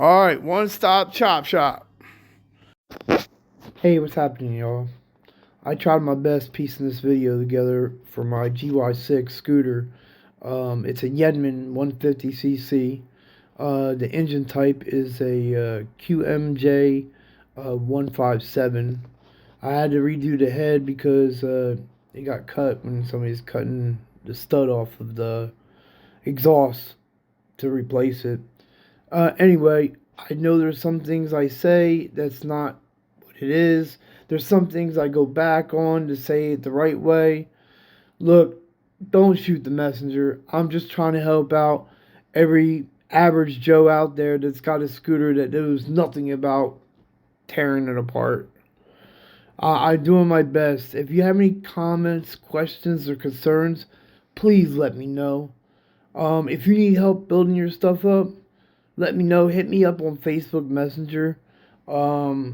Alright, one stop chop shop. Hey, what's happening, y'all? I tried my best piecing this video together for my GY6 scooter. It's a Yedman 150cc. The engine type is a QMJ 157. I had to redo the head because it got cut when somebody's cutting the stud off of the exhaust to replace it. Anyway, I know there's some things I say that's not what it is. There's some things I go back on to say it the right way. Look, don't shoot the messenger. I'm just trying to help out every average Joe out there that's got a scooter that knows nothing about tearing it apart. I'm doing my best. If you have any comments, questions, or concerns, please let me know. If you need help building your stuff up, let me know. Hit me up on Facebook Messenger. Or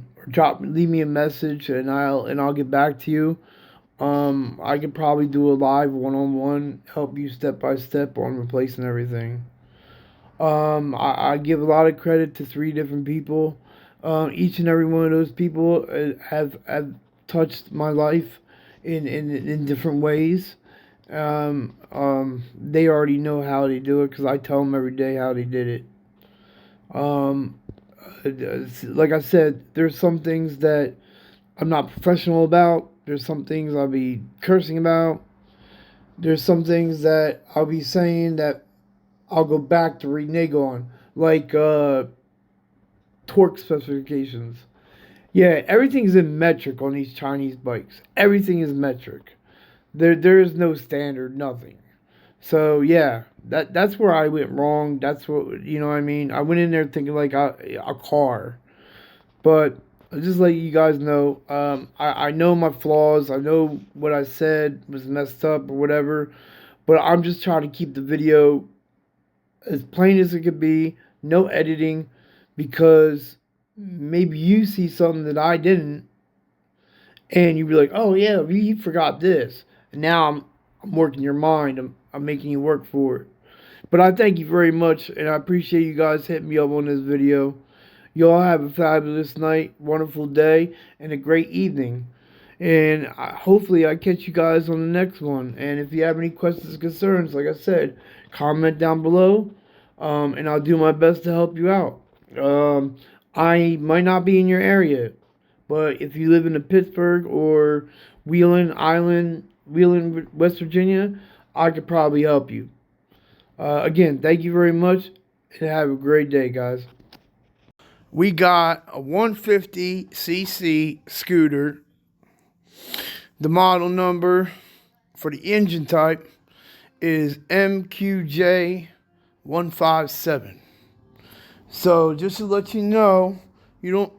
leave me a message and I'll get back to you. I could probably do a live one-on-one, help you step by step on replacing everything. I give a lot of credit to 3 different people. Each and every one of those people have touched my life in different ways. They already know how they do it because I tell them every day how they did it. Like I said, there's some things that I'm not professional about. There's some things I'll be cursing about. There's some things that I'll be saying that I'll go back to renege on, like torque specifications. Yeah, everything's in metric on these Chinese bikes. Everything is metric. There is no standard, nothing. So yeah, that's where I went wrong. That's what, you know what I mean? I went in there thinking like a car. But I'll just let you guys know, I know my flaws. I know what I said was messed up or whatever. But I'm just trying to keep the video as plain as it could be. No editing. Because maybe you see something that I didn't. And you'd be like, oh yeah, you forgot this. And now I'm working your mind. I'm making you work for it. But I thank you very much, and I appreciate you guys hitting me up on this video. Y'all have a fabulous night, wonderful day, and a great evening. And hopefully I catch you guys on the next one. And if you have any questions or concerns, like I said, comment down below, and I'll do my best to help you out. I might not be in your area, but if you live in the Pittsburgh or Wheeling, West Virginia, I could probably help you. Again, thank you very much, and have a great day, guys. We got a 150cc scooter. The model number for the engine type is MQJ157. So, just to let you know, you don't,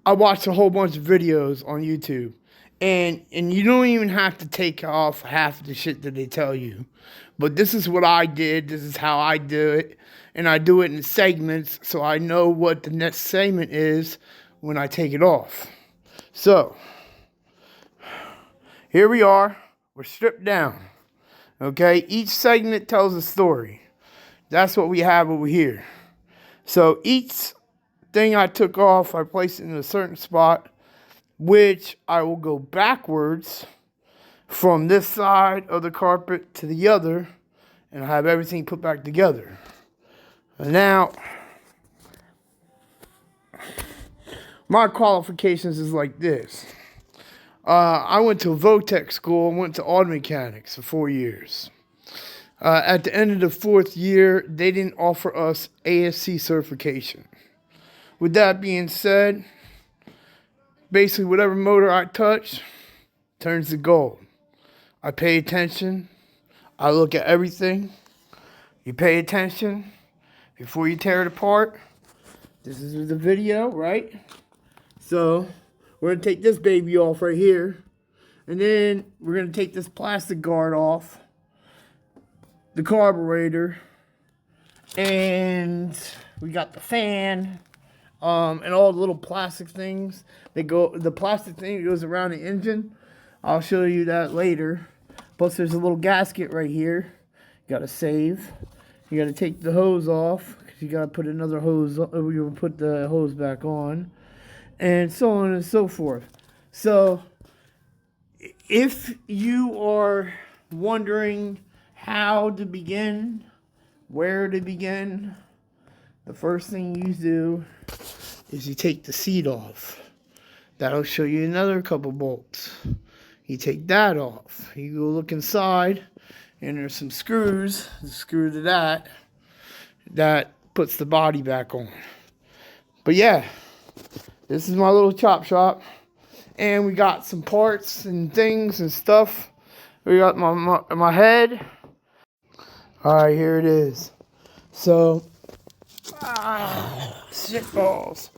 I watched a whole bunch of videos on YouTube. And you don't even have to take off half the shit that they tell you. But this is what I did. This is how I do it. And I do it in segments so I know what the next segment is when I take it off. So, here we are. We're stripped down. Okay? Each segment tells a story. That's what we have over here. So, each thing I took off, I placed it in a certain spot, which I will go backwards from this side of the carpet to the other, and I have everything put back together. And now, my qualifications is like this. I went to Votech school and went to auto mechanics for 4 years. At the end of the 4th year, they didn't offer us ASC certification. With that being said, basically, whatever motor I touch turns to gold. I pay attention. I look at everything. You pay attention before you tear it apart. This is the video, right? So, we're going to take this baby off right here. And then we're going to take this plastic guard off. The carburetor. And we got the fan. And all the little plastic things the plastic thing that goes around the engine. I'll show you that later. Plus there's a little gasket right here. Got to save. You got to take the hose off because you got to put another hose. You'll put the hose back on, and so on and so forth. So, if you are wondering how to begin, where to begin, the first thing you do is you take the seat off. That'll show you another couple bolts. You take that off. You go look inside, and there's some screws. The screw to that puts the body back on. But yeah, this is my little chop shop, and we got some parts and things and stuff. We got my head. All right, here it is. So, shit balls.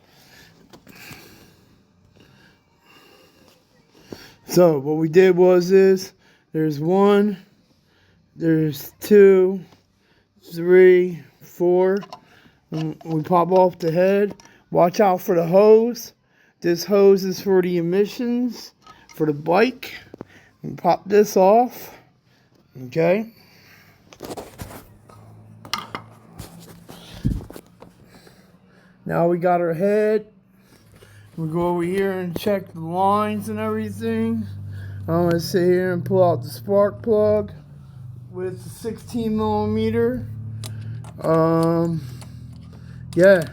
So what we did was there's 1, there's 2, 3, 4. We pop off the head. Watch out for the hose. This hose is for the emissions for the bike. We pop this off. Okay. Now we got our head. We go over here and check the lines and everything. I'm gonna sit here and pull out the spark plug with the 16 millimeter. Yeah.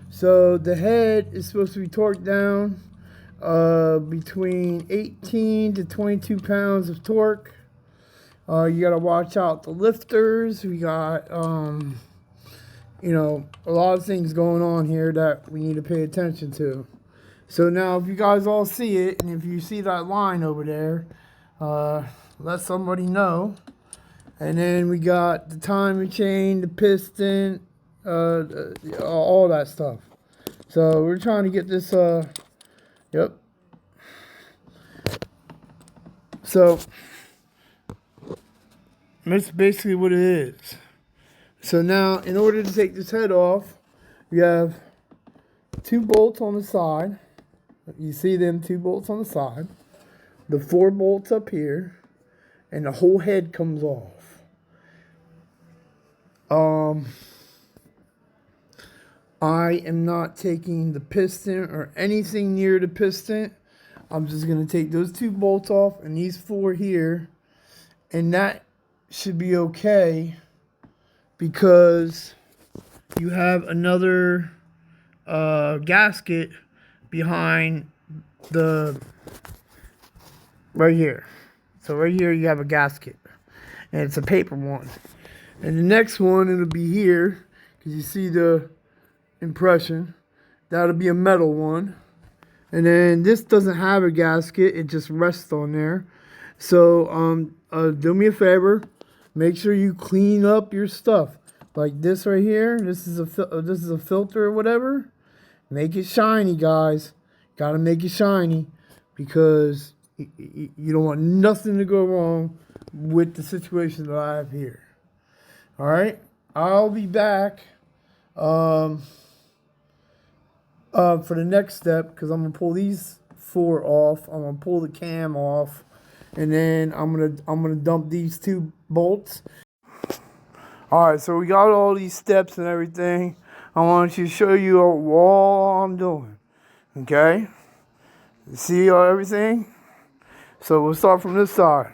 So the head is supposed to be torqued down between 18 to 22 pounds of torque. You gotta watch out the lifters. We got you know, a lot of things going on here that we need to pay attention to. So now if you guys all see it, and if you see that line over there, let somebody know. And then we got the timing chain, the piston, all that stuff. So we're trying to get this, yep. So that's basically what it is. So now, in order to take this head off, we have 2 bolts on the side. You see them 2 bolts on the side, the 4 bolts up here, and the whole head comes off. I am not taking the piston or anything near the piston. I'm just going to take those 2 bolts off and these 4 here, and that should be okay because you have another gasket behind the right here. So right here you have a gasket, and it's a paper one. And the next one, it'll be here because you see the impression. That'll be a metal one. And then this doesn't have a gasket, it just rests on there. So do me a favor, make sure you clean up your stuff. Like this right here, this is a filter or whatever. Make it shiny, guys. Gotta make it shiny because you don't want nothing to go wrong with the situation that I have here. All right, I'll be back for the next step because I'm gonna pull these 4 off. I'm gonna pull the cam off, and then I'm gonna dump these 2 bolts. All right, so we got all these steps and everything. I want to show you all I'm doing. Okay, see everything. So we'll start from this side.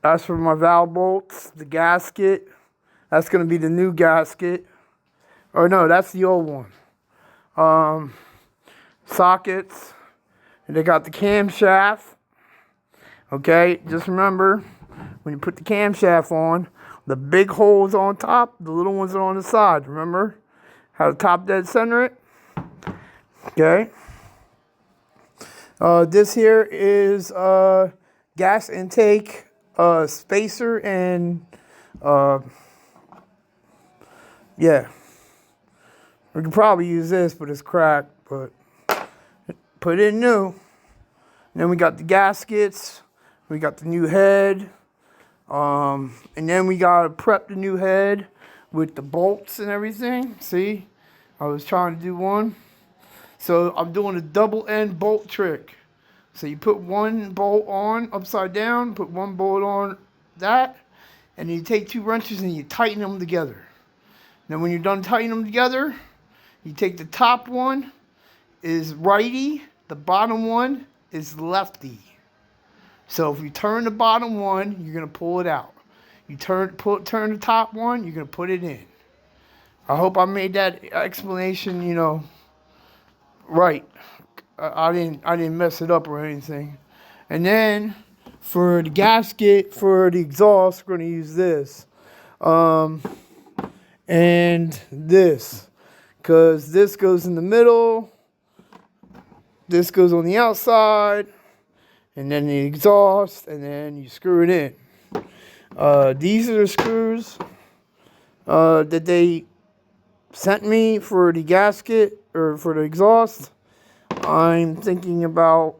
That's for my valve bolts, the gasket. That's gonna be the new gasket. Or no, that's the old one. Sockets, and they got the camshaft. Okay, just remember when you put the camshaft on, the big holes on top, the little ones are on the side. Remember how the top dead center it. Okay. This here is gas intake spacer and yeah. We could probably use this, but it's cracked. But put it in new. And then we got the gaskets. We got the new head. And then we gotta prep the new head with the bolts and everything. See, I was trying to do one. So I'm doing a double end bolt trick. So you put one bolt on upside down, put one bolt on that, and then you take 2 wrenches and you tighten them together. Now when you're done tightening them together, you take the top one is righty, the bottom one is lefty. So if you turn the bottom one, you're gonna pull it out. You turn the top one, you're gonna put it in. I hope I made that explanation, right. I didn't mess it up or anything. And then for the gasket for the exhaust, we're gonna use this, and this, because this goes in the middle, this goes on the outside, and then the exhaust, and then you screw it in. These are the screws that they sent me for the gasket or for the exhaust. I'm thinking about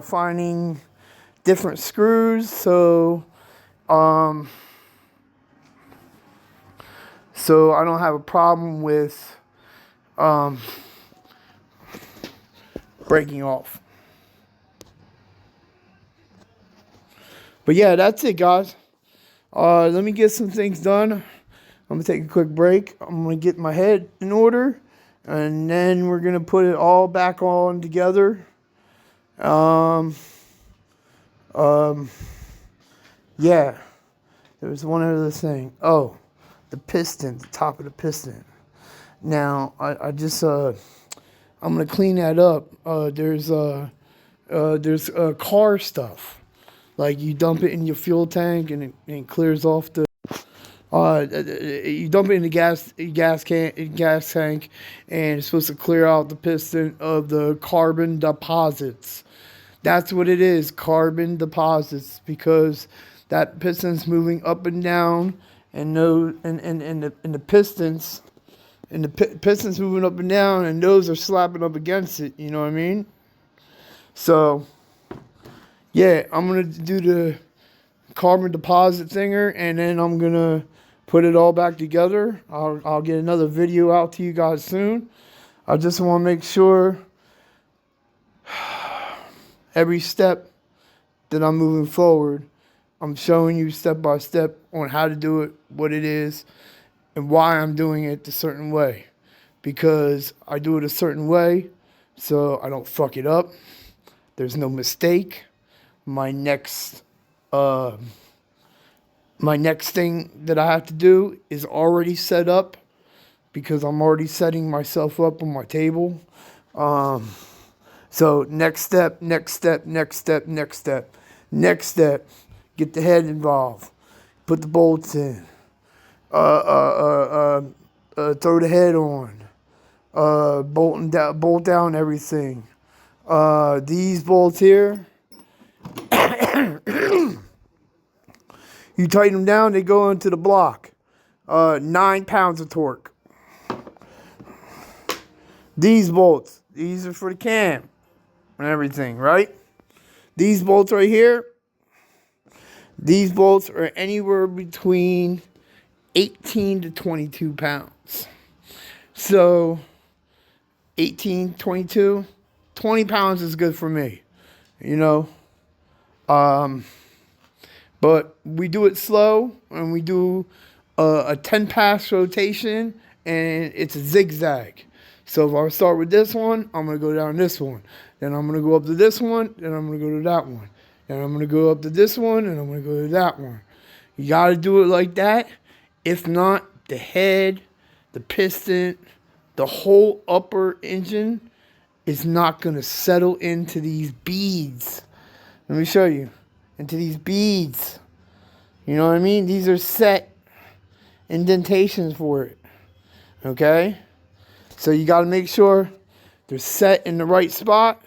finding different screws so I don't have a problem with breaking off. But yeah, that's it, guys. Let me get some things done. I'm gonna take a quick break. I'm gonna get my head in order, and then we're gonna put it all back on together. Yeah. There was one other thing. Oh, the piston, the top of the piston. Now, I'm gonna clean that up. There's car stuff. Like you dump it in your fuel tank and it clears off the. You dump it in the gas tank, and it's supposed to clear out the piston of the carbon deposits. That's what it is, carbon deposits, because that piston's moving up and down, and the pistons moving up and down, and those are slapping up against it. You know what I mean? So. Yeah, I'm going to do the carbon deposit thinger, and then I'm going to put it all back together. I'll get another video out to you guys soon. I just want to make sure every step that I'm moving forward, I'm showing you step by step on how to do it, what it is, and why I'm doing it a certain way. Because I do it a certain way so I don't fuck it up. There's no mistake. My next thing that I have to do is already set up because I'm already setting myself up on my table. So next step, get the head involved, put the bolts in, throw the head on, bolt down everything. These bolts here. You tighten them down, they go into the block. 9 pounds of torque. These bolts, these are for the cam and everything, right? These bolts right here, these bolts are anywhere between 18 to 22 pounds. So 18, 22, 20 pounds is good for me, But we do it slow, and we do a 10-pass rotation, and it's a zigzag. So if I start with this one, I'm going to go down this one. Then I'm going to go up to this one, then I'm going to go to that one. Then I'm going to go up to this one, and I'm going to go to that one. You got to do it like that. If not, the head, the piston, the whole upper engine is not going to settle into these beads. Let me show you. Into these beads. You know what I mean? These are set indentations for it. Okay? So you got to make sure they're set in the right spot.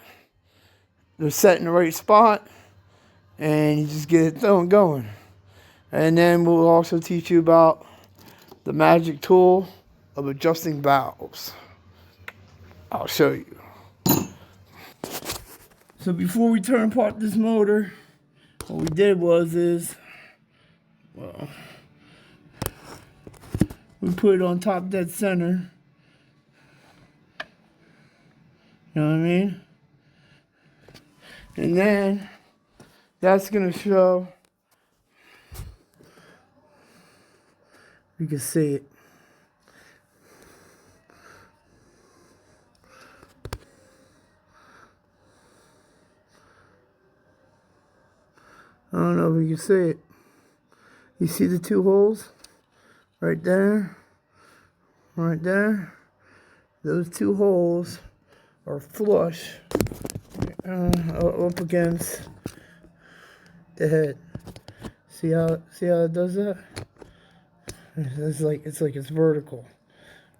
And you just get it going. And then we'll also teach you about the magic tool of adjusting valves. I'll show you. So before we turn apart this motor, what we did we put it on top dead center. You know what I mean? And then that's gonna show You can see it. I don't know if you can see it. You see the two holes? Right there. Right there. Those two holes are flush up against the head. See how it does that? It's like it's vertical.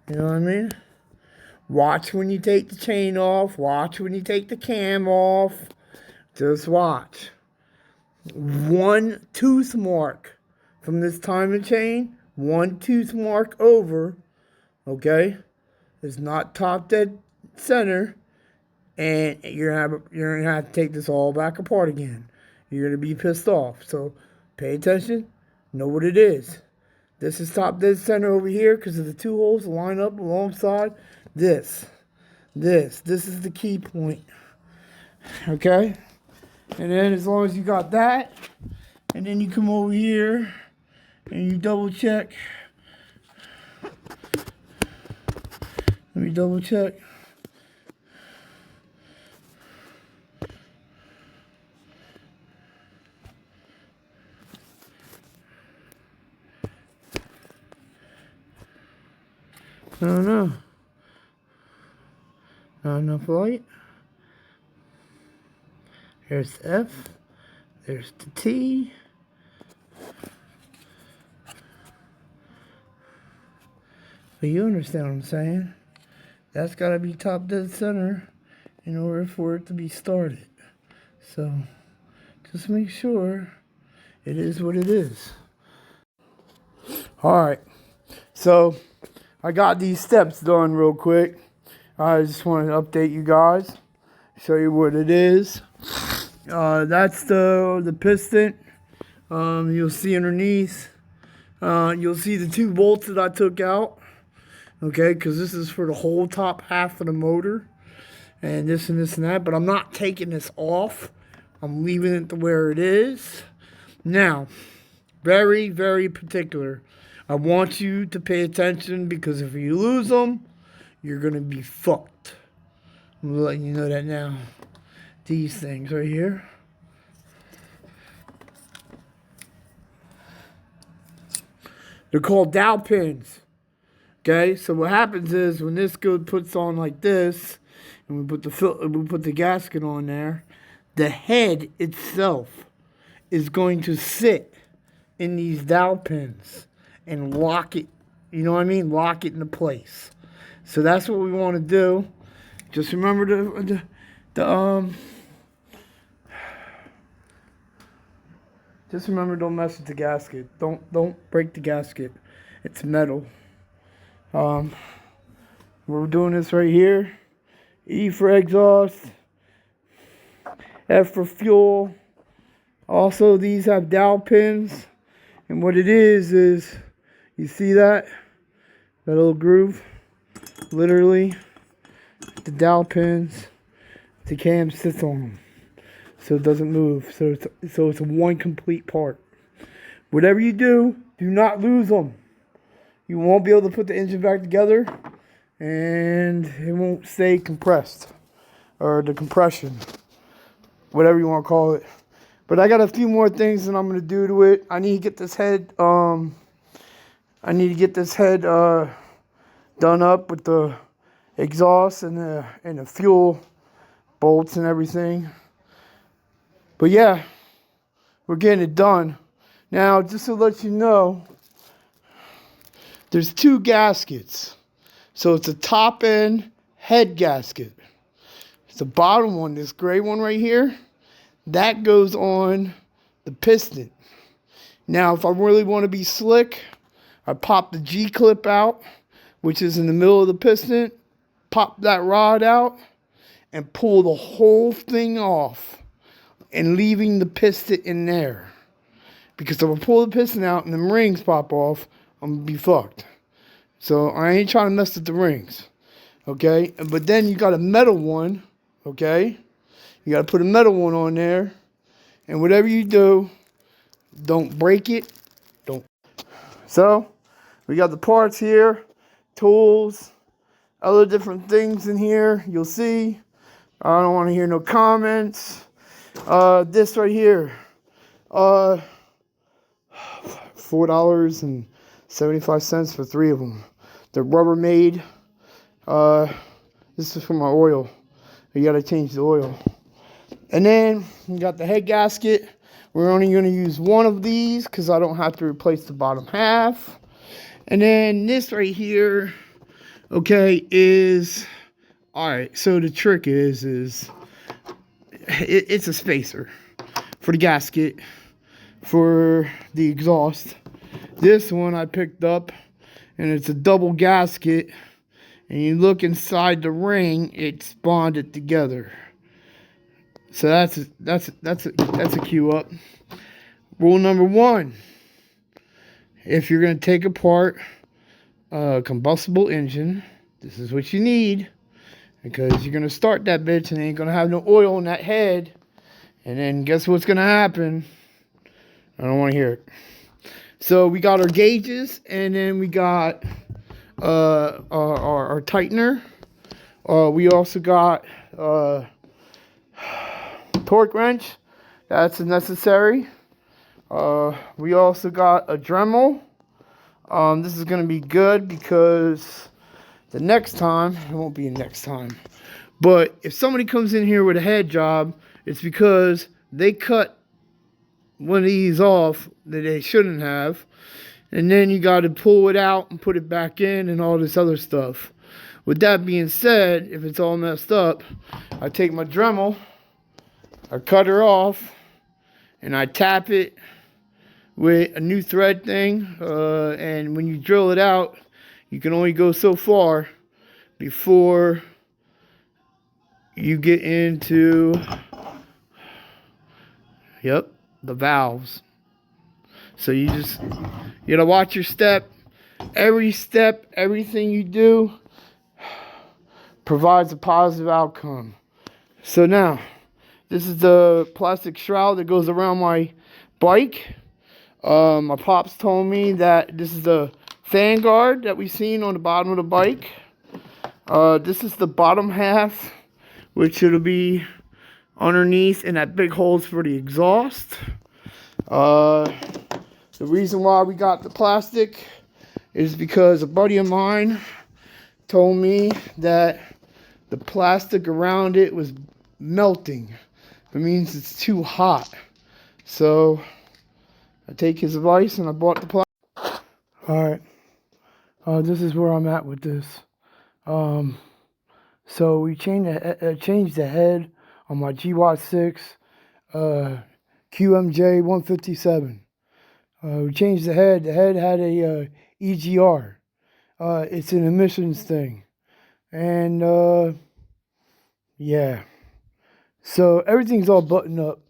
You know what I mean? Watch when you take the chain off. Watch when you take the cam off. Just watch. One tooth mark from this timing chain. One tooth mark over. Okay? It's not top dead center. And you're gonna have to take this all back apart again. You're gonna be pissed off. So pay attention. Know what it is. This is top dead center over here because of the two holes line up alongside this. This is the key point. Okay? And then as long as you got that, and then you come over here and you double check. Let me double check. I don't know. Not enough light. There's the F. There's the T. But you understand what I'm saying? That's got to be top dead center in order for it to be started. So just make sure it is what it is. Alright. So I got these steps done real quick. I just want to update you guys. Show you what it is. That's the piston. You'll see underneath. You'll see the two bolts that I took out. Okay, because this is for the whole top half of the motor. And this and that. But I'm not taking this off. I'm leaving it to where it is. Now, very, very particular. I want you to pay attention because if you lose them, you're going to be fucked. I'm letting you know that now. These things right here. They're called dowel pins. Okay, so what happens is when this puts on like this, and we put the gasket on there, the head itself is going to sit in these dowel pins and lock it. You know what I mean? Lock it into place. So that's what we want to do. Just remember just remember, don't mess with the gasket. Don't break the gasket. It's metal. We're doing this right here. E for exhaust. F for fuel. Also, these have dowel pins. And what it is you see that? That little groove? Literally, the dowel pins, the cam sits on them. So it doesn't move. So it's a one complete part. Whatever you do not lose them. You won't be able to put the engine back together, and it won't stay compressed, or the compression, whatever you want to call it. But I got a few more things that I'm going to do to it. I need to get this head, done up with the exhaust and the fuel bolts and everything. But yeah, we're getting it done. Now, just to let you know, there's two gaskets. So it's a top end head gasket. It's the bottom one, this gray one right here. That goes on the piston. Now, if I really want to be slick, I pop the G-clip out, which is in the middle of the piston, pop that rod out, and pull the whole thing off, and leaving the piston in there. Because if I pull the piston out and the rings pop off, I'm going to be fucked. So I ain't trying to mess with the rings. Okay? But then you got a metal one. Okay? You got to put a metal one on there. And whatever you do, don't break it. Don't. So, We got the parts here, tools, other different things in here. You'll see. I don't want to hear no comments. This right here, $4.75 for 3 of them. They're Rubbermaid. This is for my oil. You gotta change the oil. And then we got the head gasket. We're only gonna use one of these because I don't have to replace the bottom half. And then this right here, okay, is alright. So the trick is it's a spacer for the gasket for the exhaust. This one I picked up, and it's a double gasket. And you look inside the ring, it's bonded together. So that's a cue up. Rule number 1: if you're gonna take apart a combustible engine, this is what you need, because you're gonna start that bitch and ain't gonna have no oil in that head, and then guess what's gonna happen? I don't want to hear it. So we got our gauges, and then we got our tightener. We also got torque wrench. That's necessary. We also got a Dremel. This is going to be good because the next time, it won't be next time, but if somebody comes in here with a head job, it's because they cut one of these off that they shouldn't have, and then you got to pull it out and put it back in and all this other stuff. With that being said, if it's all messed up, I take my Dremel, I cut her off, and I tap it with a new thread thing, and when you drill it out, you can only go so far before you get into, yep, the valves. So you gotta watch your step. Every step, everything you do provides a positive outcome. So now, this is the plastic shroud that goes around my bike. My pops told me that this is the fan guard that we've seen on the bottom of the bike. This is the bottom half, which it'll be underneath, and that big hole's for the exhaust. The reason why we got the plastic is because a buddy of mine told me that the plastic around it was melting. It means it's too hot. So I take his advice and I bought the plastic. Alright. This is where I'm at with this. So we changed the head on my GY6 QMJ 157. We changed the head. The head had a EGR. It's an emissions thing. And yeah. So everything's all buttoned up.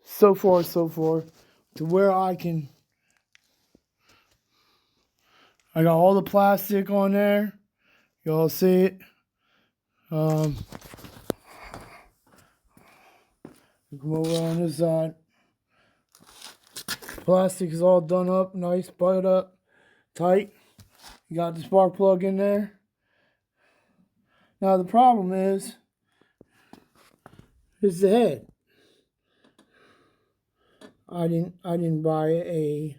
So far, to where I got all the plastic on there. Y'all see it. Come over on this side. Plastic is all done up, nice, butted up, tight. You got the spark plug in there. Now the problem is the head. I didn't buy a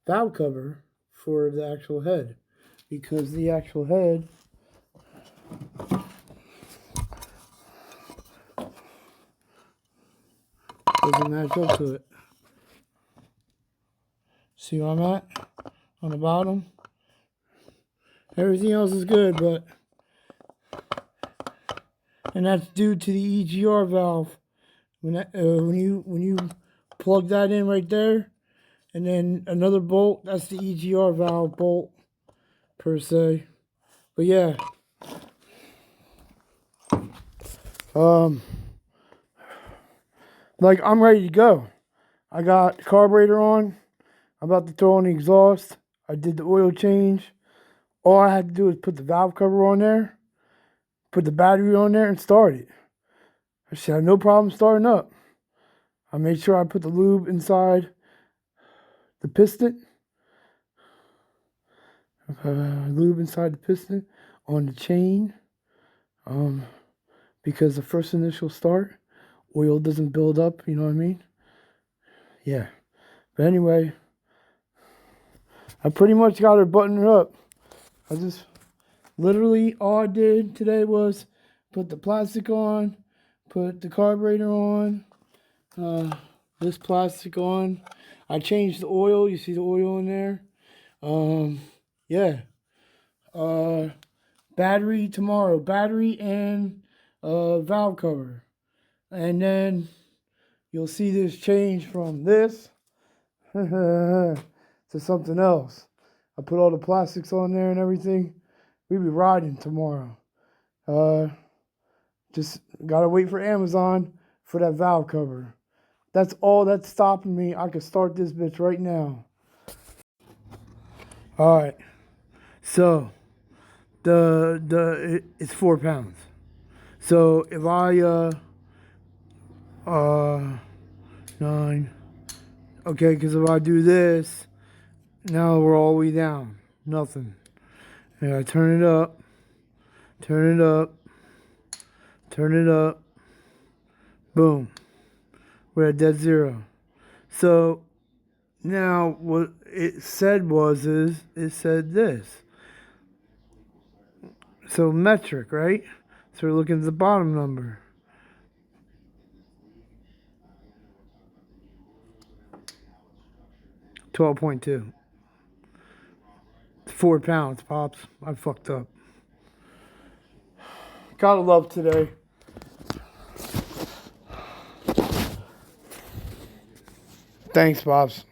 valve cover for the actual head, because the actual head doesn't match up to it. See where I'm at? On the bottom. Everything else is good, but, and that's due to the EGR valve. When you plug that in right there, and then another bolt, that's the EGR valve bolt per se. But yeah, like, I'm ready to go. I got the carburetor on. I'm about to throw on the exhaust. I did the oil change. All I had to do is put the valve cover on there, put the battery on there, and start it. I should have no problem starting up. I made sure I put the lube inside the piston. lube inside the piston on the chain. Because the first initial start, oil doesn't build up, you know what I mean? Yeah. But anyway, I pretty much got her buttoned up. I just literally all I did today was put the plastic on, put the carburetor on, this plastic on. I changed the oil. You see the oil in there. Yeah. Battery tomorrow. Battery and valve cover. And then you'll see this change from this to something else. I put all the plastics on there and everything. We be riding tomorrow. Just gotta wait for Amazon for that valve cover. That's all that's stopping me. I could start this bitch right now. All right. So it's 4 pounds. So if I 9, okay, because if I do this, now we're all the way down, nothing. And I turn it up, turn it up, turn it up, boom, we're at dead zero. So now what it said it said this. So metric, right? So we're looking at the bottom number. $12.2. 4 pounds, Pops. I fucked up. Gotta love today. Thanks, Pops.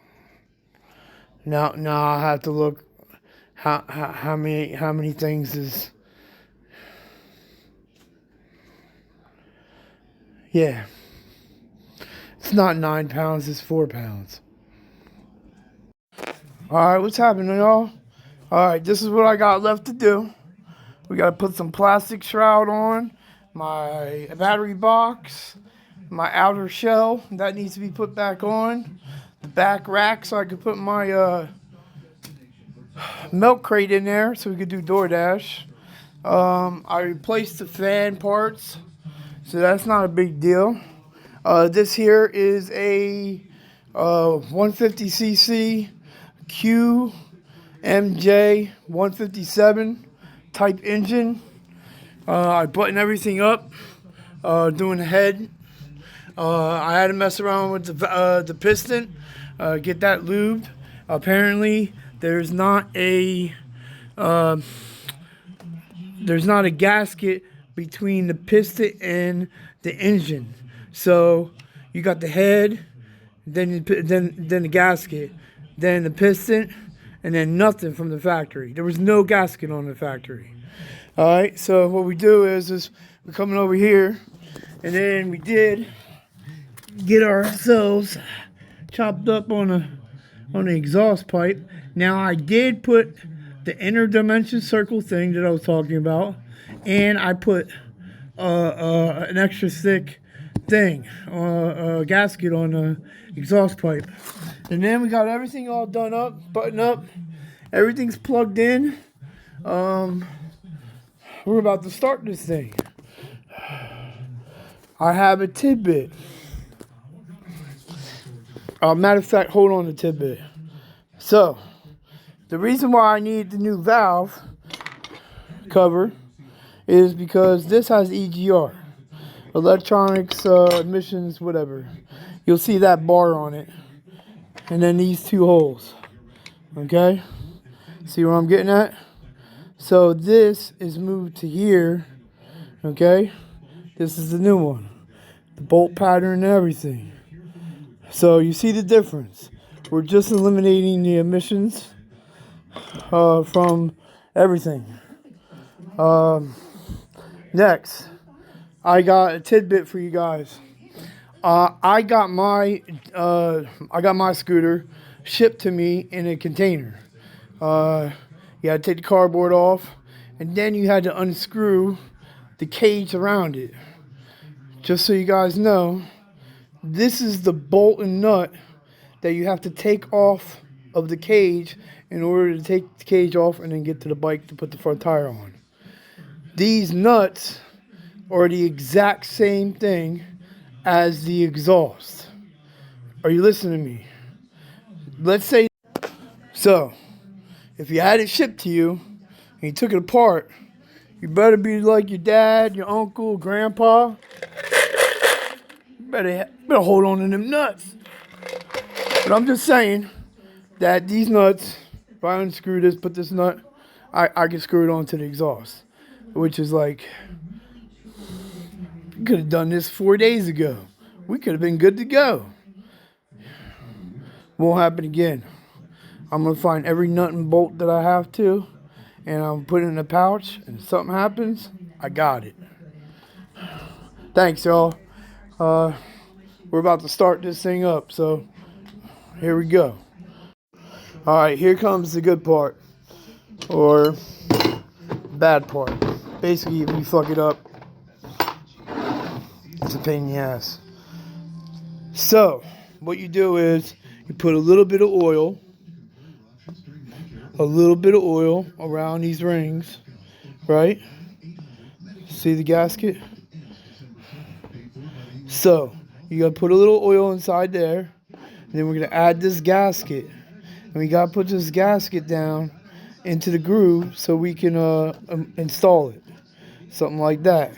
Now I have to look how many things is. Yeah. It's not 9 pounds, it's 4 pounds. Alright, what's happening, y'all? Alright, this is what I got left to do. We gotta put some plastic shroud on, my battery box, my outer shell, that needs to be put back on, the back rack so I could put my milk crate in there so we could do DoorDash. I replaced the fan parts, so that's not a big deal. This here is a 150cc QMJ 157 type engine. I buttoned everything up, doing the head. I had to mess around with the piston, get that lubed. Apparently, there's not a gasket between the piston and the engine. So you got the head, then the gasket, then the piston, and then nothing from the factory. There was no gasket on the factory. All right. So what we do is we're coming over here, and then we did get ourselves chopped up on the exhaust pipe. Now I did put the inner dimension circle thing that I was talking about, and I put an extra thick thing, gasket on the exhaust pipe. And then we got everything all done up, buttoned up. Everything's plugged in. We're about to start this thing. I have a tidbit. Matter of fact, hold on to tidbit. So, the reason why I need the new valve cover is because this has EGR. Electronics, emissions, whatever. You'll see that bar on it. And then these two holes. Okay? See where I'm getting at? So this is moved to here. Okay? This is the new one. The bolt pattern and everything. So you see the difference. We're just eliminating the emissions from everything. Next, I got a tidbit for you guys. I got my scooter shipped to me in a container. You had to take the cardboard off, and then you had to unscrew the cage around it. Just so you guys know, this is the bolt and nut that you have to take off of the cage in order to take the cage off and then get to the bike to put the front tire on. These nuts are the exact same thing as the exhaust. Are you listening to me? Let's say, so, if you had it shipped to you and you took it apart, you better be like your dad, your uncle, grandpa. You better hold on to them nuts. But I'm just saying that these nuts, if I unscrew this, put this nut, I can screw it onto the exhaust. Which is like, we could have done this 4 days ago. We could have been good to go. Won't happen again. I'm going to find every nut and bolt that I have to, and I'm put it in a pouch, and if something happens, I got it. Thanks, y'all. We're about to start this thing up, so here we go. Alright, here comes the good part, or bad part. Basically, if you fuck it up, it's a pain in the ass. So, what you do is, you put a little bit of oil around these rings, right? See the gasket? So, you gotta put a little oil inside there, and then we're gonna add this gasket. And we gotta put this gasket down into the groove so we can install it. Something like that.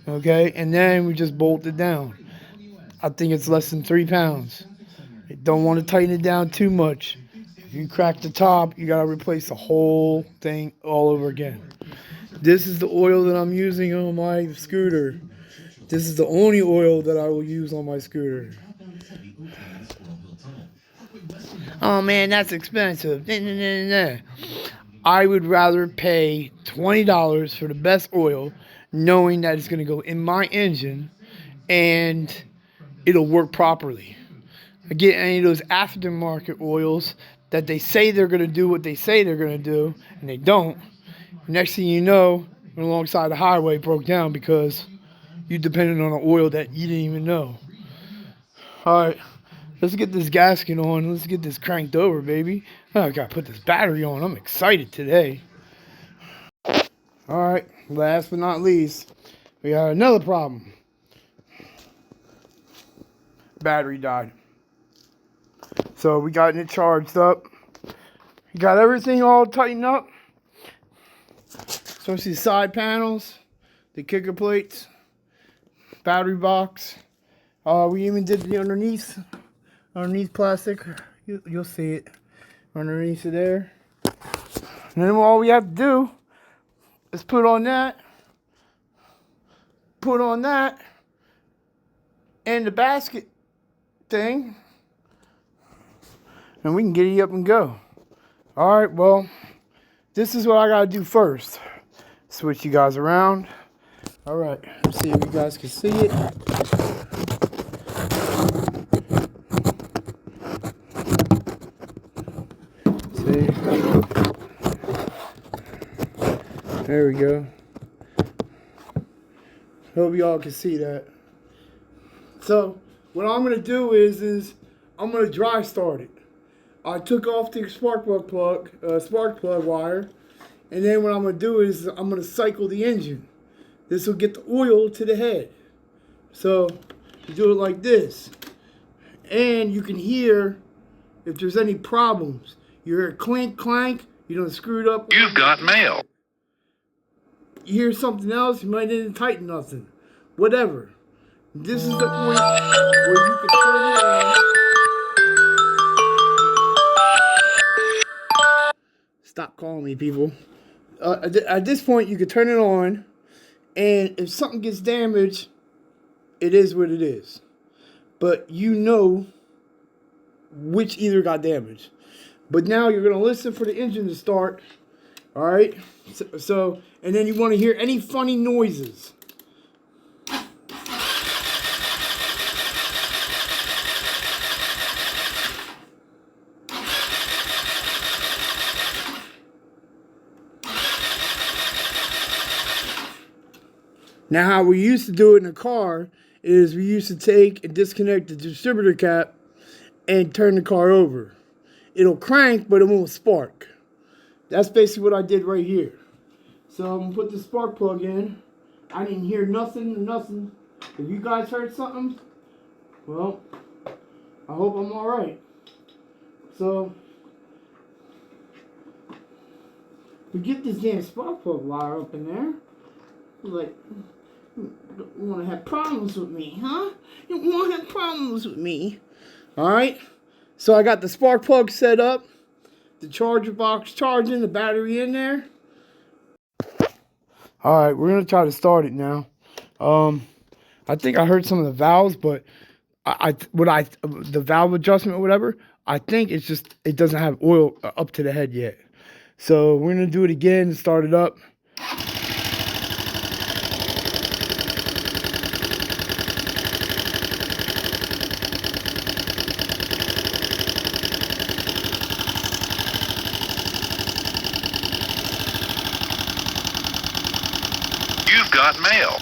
Okay? And then we just bolt it down. I think it's less than 3 pounds. You don't want to tighten it down too much. If you crack the top, you gotta replace the whole thing all over again. This is the oil that I'm using on my scooter. This is the only oil that I will use on my scooter. Oh man, that's expensive. I would rather pay $20 for the best oil, knowing that it's going to go in my engine and it'll work properly. I get any of those aftermarket oils that they say they're going to do what they say they're going to do, and they don't. Next thing you know, alongside the highway broke down because you depended on an oil that you didn't even know. Alright, let's get this gasket on. Let's get this cranked over, baby. Oh, I gotta put this battery on. I'm excited today. Alright, last but not least, we got another problem. Battery died. So we got it charged up. We got everything all tightened up. So see the side panels, the kicker plates, battery box. We even did the underneath plastic. You'll see it underneath it there. And then all we have to do is put on that, and the basket thing, and we can get it up and go. Alright, well, this is what I gotta do first. Switch you guys around. Alright, let's see if you guys can see it. See? There we go. Hope y'all can see that. So, what I'm going to do is I'm going to dry start it. I took off the spark plug wire, and then what I'm going to do is I'm going to cycle the engine. This will get the oil to the head. So, you do it like this. And you can hear if there's any problems. You hear a clink, clank, you don't screw it up. You've got mail. You hear something else, you might didn't tighten nothing. Whatever. This is the point where you can turn it on. Stop calling me, people. At this point, you can turn it on, and if something gets damaged, it is what it is. But you know which either got damaged. But now you're going to listen for the engine to start. Alright? So, and then you want to hear any funny noises. Now, how we used to do it in a car is we used to take and disconnect the distributor cap and turn the car over. it'll crank, but it won't spark. That's basically what I did right here. So I'm gonna put the spark plug in. I didn't hear nothing. If you guys heard something, well, I hope I'm alright. So, we get this damn spark plug wire up in there. Like, you want to have problems with me, huh? You want to have problems with me. Alright? So I got the spark plug set up. The charger box charging, the battery in there. Alright, we're going to try to start it now. I think I heard some of the valves, but the valve adjustment or whatever, I think it's just, it doesn't have oil up to the head yet. So we're going to do it again and start it up. You've got mail.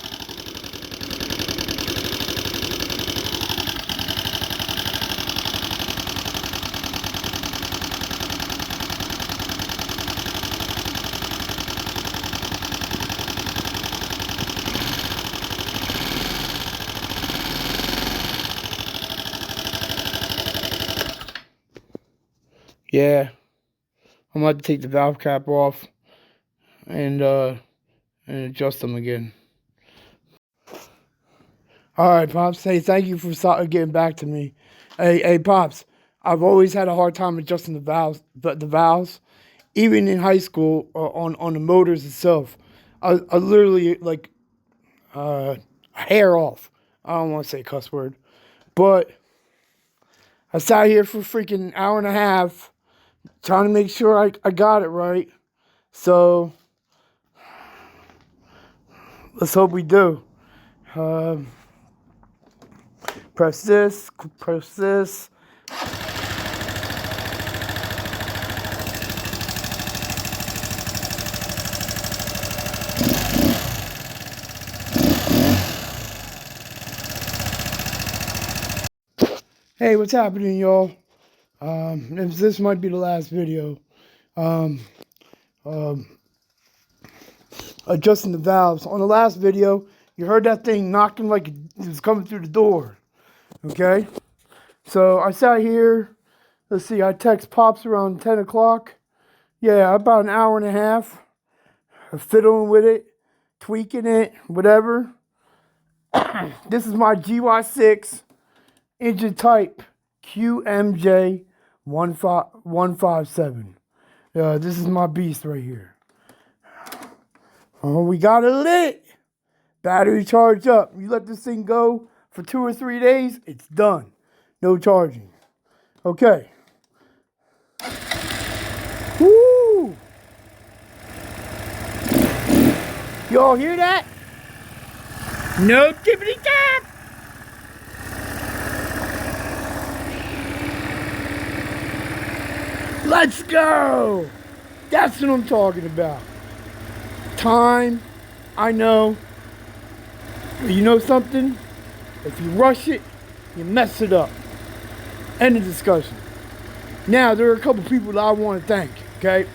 Yeah, I'm going to take the valve cap off and adjust them again. All right, Pops. Hey, thank you for getting back to me. Hey, Pops. I've always had a hard time adjusting the valves, even in high school on the motors itself. I literally like hair off. I don't want to say a cuss word, but I sat here for a freaking hour and a half trying to make sure I got it right. So let's hope we do. Press this, press this. Hey, what's happening, y'all? This might be the last video. Adjusting the valves. On the last video, you heard that thing knocking like it was coming through the door. Okay? So I sat here. Let's see, I text Pops around 10 o'clock. Yeah, about an hour and a half. Fiddling with it, tweaking it, whatever. This is my GY6 engine type QMJ 157. This is my beast right here. Oh, we got it lit. Battery charged up. You let this thing go for 2 or 3 days, it's done. No charging. Okay. Woo! Y'all hear that? No tippity tap! Let's go! That's what I'm talking about. Time, I know. But you know something? If you rush it, you mess it up. End of discussion. Now, there are a couple people that I want to thank, okay?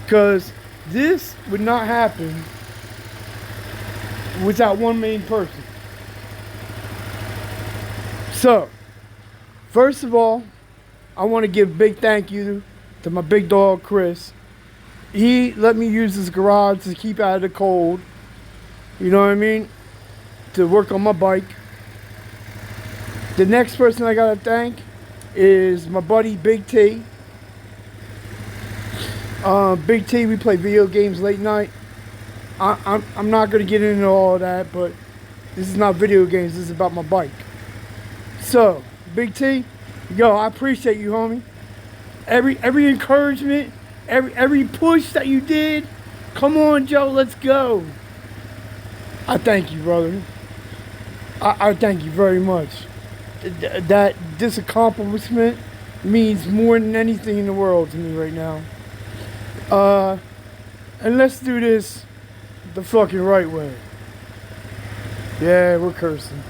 Because this would not happen without one main person. So, first of all, I want to give a big thank you to my big dog, Chris. He let me use his garage to keep out of the cold. You know what I mean? To work on my bike. The next person I gotta thank is my buddy Big T. Big T, we play video games late night. I'm not gonna get into all of that, but this is not video games. This is about my bike. So, Big T, yo, I appreciate you, homie. Every encouragement, every push that you did. Come on, Joe, let's go. I thank you, brother. I thank you very much. This accomplishment means more than anything in the world to me right now. And let's do this the fucking right way. Yeah, we're cursing.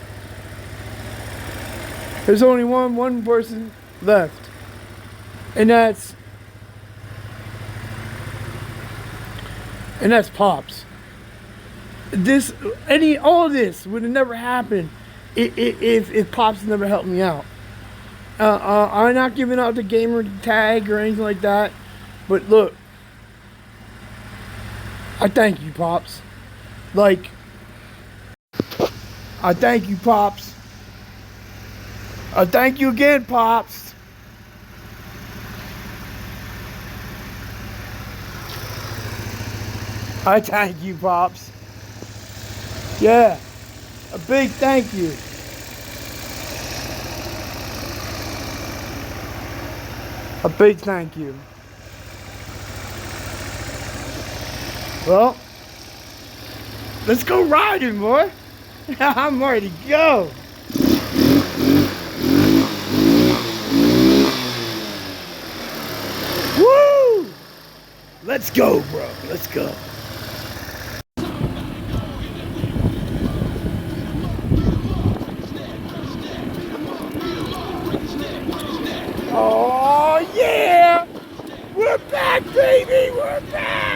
There's only one person left. And that's Pops. All of this would have never happened if Pops never helped me out. I'm not giving out the gamer tag or anything like that, but look, I thank you, Pops. Like, I thank you, Pops. I thank you again, Pops. I thank you, Pops. Yeah, a big thank you. A big thank you. Well, let's go riding, boy. I'm ready to go. Woo! Let's go, bro. Let's go. Oh, yeah! We're back, baby! We're back!